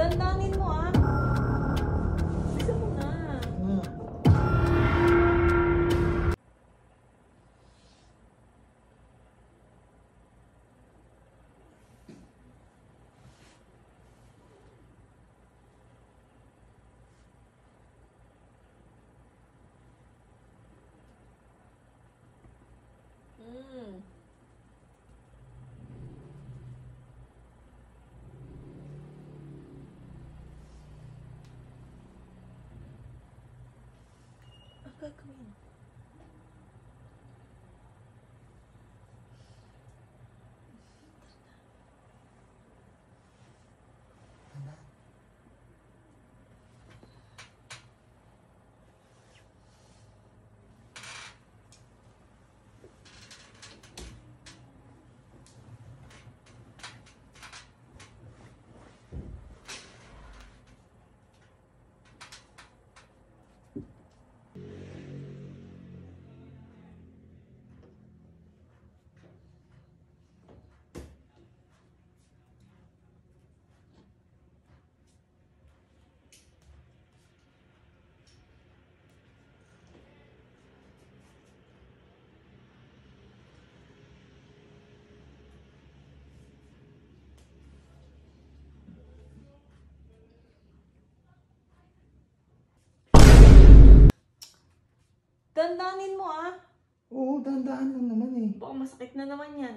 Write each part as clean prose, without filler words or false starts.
Dandanin mo ah. Bisa mo na. Ang gagawin? Dandanin mo ah. Oo, dahan-dahan lang naman eh. Baka masakit na naman yan.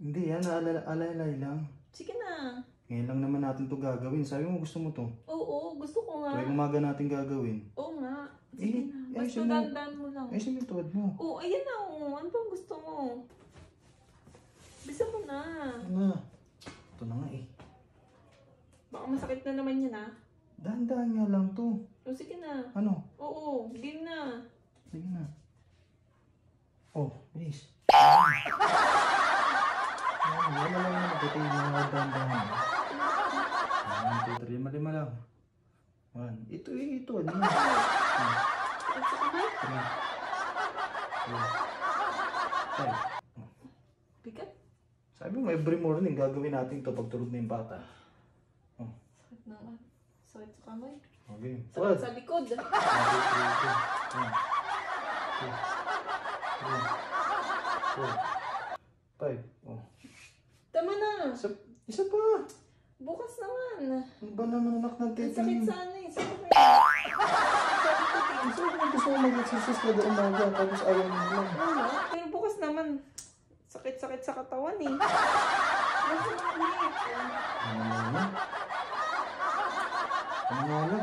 Hindi yan, alay lang. Sige na. Ngayon lang naman natin to gagawin. Sabi mo gusto mo to. Oo, gusto ko nga. Tuwing umaga natin gagawin. Oo nga. Sige na. Basta ayusin mo. dandan mo lang. Ayusin mo yung tuhod mo. Oo, ayan na. Oo. Ano bang gusto mo? Bisa mo na. Ano? Ito na nga eh. Baka masakit na naman yan ah. Dahan-dahan nga lang to. O sige na. Ano? Oo, game na. Sige na. Oh, bilis. Wala lang naman. Ito yung mga dahan-dahan. 1, 2, 3. Lima lang. 1. Ito. Ano yan? Sakit sa kamay? 3, 4, 5. Bigat? Sabi mo, every morning gagawin natin ito pag tulog na yung bata. Oh. Sakit na nga. Sakit sa kamay. Okay. Sakit sa likod. 1, 2, 3, 4, 5. Oh. Tama na. Isa pa. Bukas naman. Ano ba naman anak ng Ang tete? sakit sa ano eh. Sakit na So, kung gusto mo mag-exercise na doon umaga, tapos ayaw mo lang. Oo, pero bukas naman. Sakit-sakit sa katawan eh. Nasa ulit. Ano na? Ano na?